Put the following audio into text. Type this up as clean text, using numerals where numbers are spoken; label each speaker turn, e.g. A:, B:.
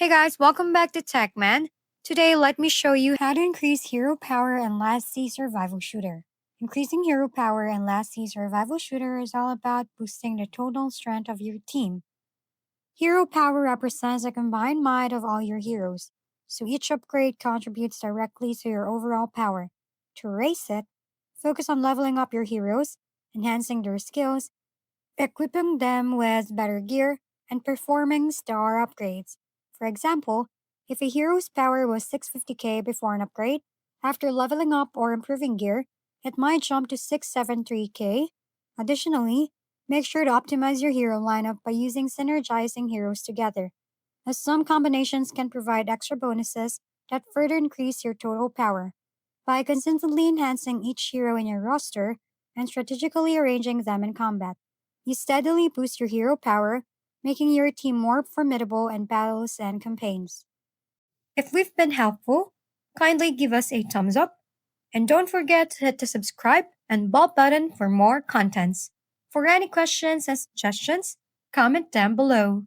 A: Hey guys, welcome back to TechMan. Today, let me show you how to increase hero power in Last Sea Survival Shooter. Increasing hero power in Last Sea Survival Shooter is all about boosting the total strength of your team. Hero power represents a combined might of all your heroes, so each upgrade contributes directly to your overall power. To raise it, focus on leveling up your heroes, enhancing their skills, equipping them with better gear, and performing star upgrades. For example, if a hero's power was 650k before an upgrade, after leveling up or improving gear, it might jump to 673k. Additionally, make sure to optimize your hero lineup by using synergizing heroes together, as some combinations can provide extra bonuses that further increase your total power. By consistently enhancing each hero in your roster and strategically arranging them in combat, you steadily boost your hero power, making your team more formidable in battles and campaigns. If we've been helpful, kindly give us a thumbs up and don't forget to hit the subscribe and bell button for more contents. For any questions and suggestions, comment down below.